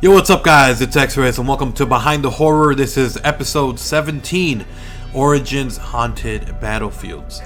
Yo, what's up guys, it's XRAYZ and welcome to Behind the Horror. This is episode 17, Origins Haunted Battlefields.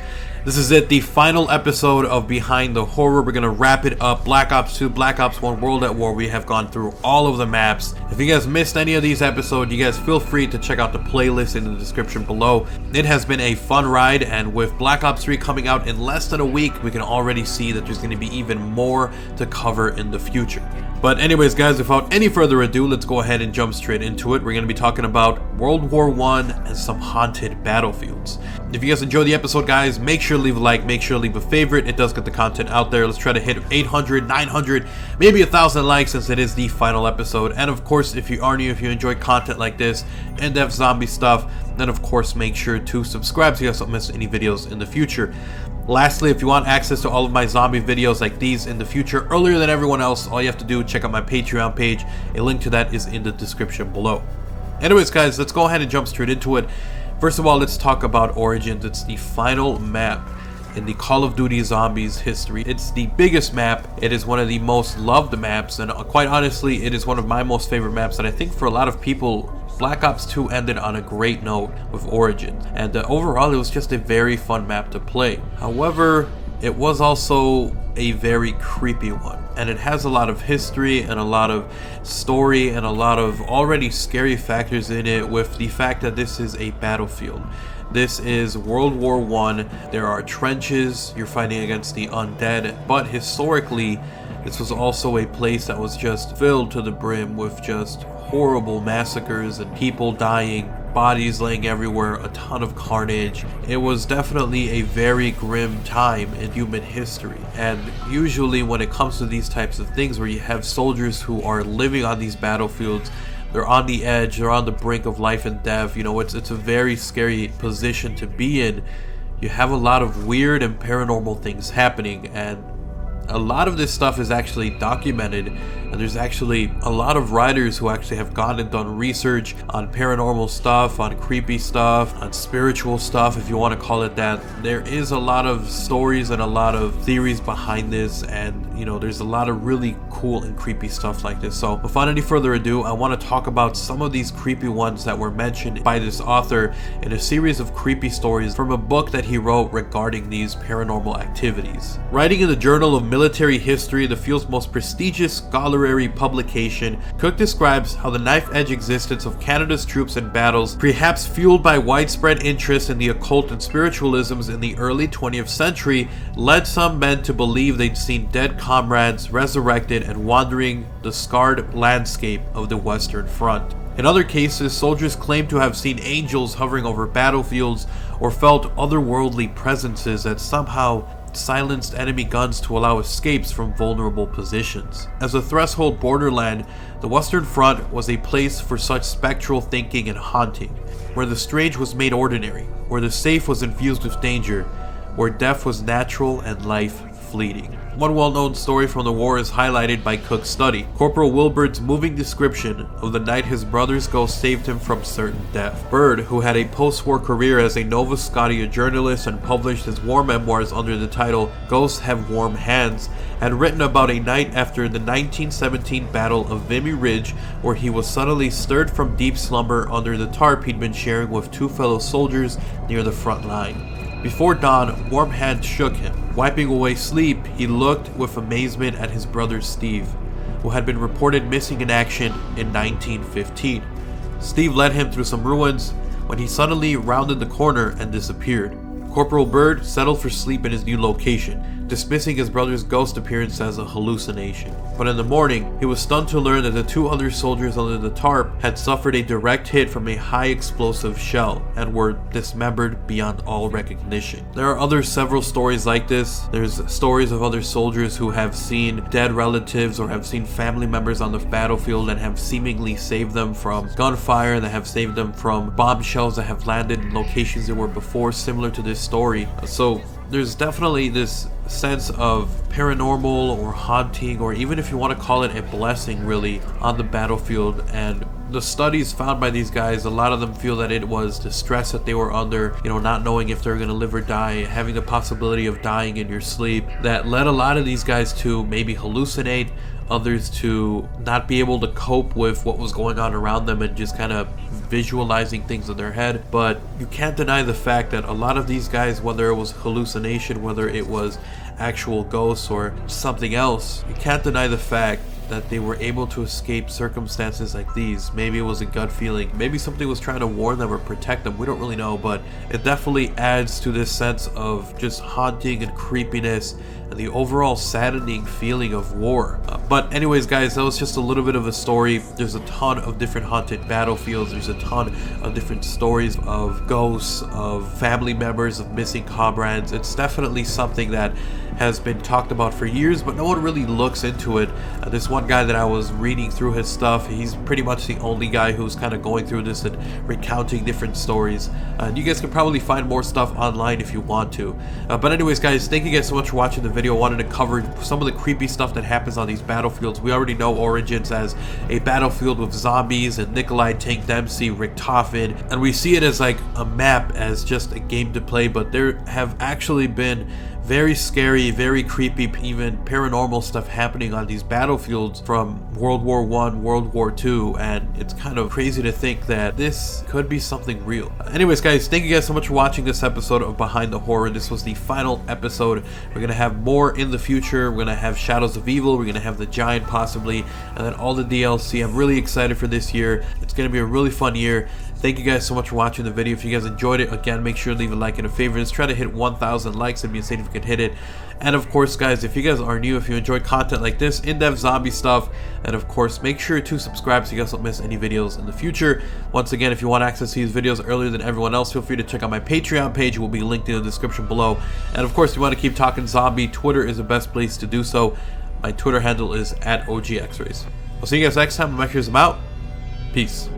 This is it, the final episode of Behind the Horror. We're going to wrap it up. Black Ops 2, Black Ops 1, World at War. We have gone through all of the maps. If you guys missed any of these episodes, you guys feel free to check out the playlist in the description below. It has been a fun ride, and with Black Ops 3 coming out in less than a week, we can already see that there's going to be even more to cover in the future. But anyways guys, without any further ado, let's go ahead and jump straight into it. We're going to be talking about World War I and some haunted battlefields. If you guys enjoyed the episode guys, make sure to leave a like, make sure to leave a favorite. It does get the content out there. Let's try to hit 800, 900, maybe 1,000 likes since it is the final episode. And of course, if you are new, if you enjoy content like this, in-depth zombie stuff, then of course make sure to subscribe so you guys don't miss any videos in the future. Lastly, if you want access to all of my zombie videos like these in the future earlier than everyone else, all you have to do, check out my Patreon page. A link to that is in the description below. Anyways guys, let's go ahead and jump straight into it. First of all, let's talk about Origins. It's the final map in the Call of Duty Zombies history. It's the biggest map. It is one of the most loved maps, and quite honestly, it is one of my most favorite maps. And I think for a lot of people, Black Ops 2 ended on a great note with Origins, and overall it was just a very fun map to play. However, it was also a very creepy one, and it has a lot of history and a lot of story and a lot of already scary factors in it, with the fact that this is a battlefield. This is World War I. There are trenches, you're fighting against the undead, but historically this was also a place that was just filled to the brim with just horrible massacres and people dying, bodies laying everywhere, a ton of carnage. It was definitely a very grim time in human history. And usually when it comes to these types of things where you have soldiers who are living on these battlefields, they're on the edge, they're on the brink of life and death, you know, it's a very scary position to be in. You have a lot of weird and paranormal things happening, and a lot of this stuff is actually documented, and there's actually a lot of writers who actually have gone and done research on paranormal stuff, on creepy stuff, on spiritual stuff, if you want to call it that. There is a lot of stories and a lot of theories behind this, and you know, there's a lot of really cool and creepy stuff like this. So without any further ado, I want to talk about some of these creepy ones that were mentioned by this author in a series of creepy stories from a book that he wrote regarding these paranormal activities. Writing in the Journal of Military History, the field's most prestigious scholarly publication, Cook describes how the knife-edge existence of Canada's troops in battles, perhaps fueled by widespread interest in the occult and spiritualisms in the early 20th century, led some men to believe they'd seen dead comrades resurrected and wandering the scarred landscape of the Western Front. In other cases, soldiers claimed to have seen angels hovering over battlefields or felt otherworldly presences that somehow silenced enemy guns to allow escapes from vulnerable positions. As a threshold borderland, the Western Front was a place for such spectral thinking and haunting, where the strange was made ordinary, where the safe was infused with danger, where death was natural and life fleeting. One well-known story from the war is highlighted by Cook's study, Corporal Wilbert's moving description of the night his brother's ghost saved him from certain death. Bird, who had a post-war career as a Nova Scotia journalist and published his war memoirs under the title Ghosts Have Warm Hands, had written about a night after the 1917 Battle of Vimy Ridge where he was suddenly stirred from deep slumber under the tarp he'd been sharing with two fellow soldiers near the front line. Before dawn, warm hands shook him. Wiping away sleep, he looked with amazement at his brother Steve, who had been reported missing in action in 1915. Steve led him through some ruins when he suddenly rounded the corner and disappeared. Corporal Bird settled for sleep in his new location, dismissing his brother's ghost appearance as a hallucination. But in the morning, he was stunned to learn that the two other soldiers under the tarp had suffered a direct hit from a high explosive shell and were dismembered beyond all recognition. There are several stories like this. There's stories of other soldiers who have seen dead relatives or have seen family members on the battlefield and have seemingly saved them from gunfire, that have saved them from bombshells that have landed in locations they were before, similar to this story. So there's definitely this sense of paranormal or haunting, or even if you want to call it a blessing really, on the battlefield. And the studies found by these guys, a lot of them feel that it was the stress that they were under, you know, not knowing if they're going to live or die, having the possibility of dying in your sleep, that led a lot of these guys to maybe hallucinate. others to not be able to cope with what was going on around them and just kind of visualizing things in their head. But you can't deny the fact that a lot of these guys, whether it was hallucination, whether it was actual ghosts or something else, you can't deny the fact that they were able to escape circumstances like these. Maybe it was a gut feeling, maybe something was trying to warn them or protect them, we don't really know, but it definitely adds to this sense of just haunting and creepiness and the overall saddening feeling of war. But anyways guys, that was just a little bit of a story. There's a ton of different haunted battlefields, there's a ton of different stories of ghosts, of family members, of missing comrades. It's definitely something that has been talked about for years, but no one really looks into it. This one guy that I was reading through his stuff, he's pretty much the only guy who's kind of going through this and recounting different stories. And you guys can probably find more stuff online if you want to. But anyways guys, thank you guys so much for watching the video. I wanted to cover some of the creepy stuff that happens on these battlefields. We already know Origins as a battlefield with zombies and Nikolai, Tank Dempsey, Richtofen, and we see it as like a map, as just a game to play, but there have actually been very scary, very creepy, even paranormal stuff happening on these battlefields from World War I, World War II, and it's kind of crazy to think that this could be something real. Anyways guys, thank you guys so much for watching this episode of Behind the Horror. This was the final episode. We're going to have more in the future. We're going to have Shadows of Evil, we're going to have The Giant possibly, and then all the DLC. I'm really excited for this year. It's going to be a really fun year. Thank you guys so much for watching the video. If you guys enjoyed it, again, make sure to leave a like and a favorite. Let's try to hit 1,000 likes. It'd be insane if we could hit it. And of course, guys, if you guys are new, if you enjoy content like this, in-depth zombie stuff, and of course, make sure to subscribe so you guys don't miss any videos in the future. Once again, if you want access to these videos earlier than everyone else, feel free to check out my Patreon page. It will be linked in the description below. And of course, if you want to keep talking zombie, Twitter is the best place to do so. My Twitter handle is @OGXRAYZ. I'll see you guys next time. I'm out. Peace.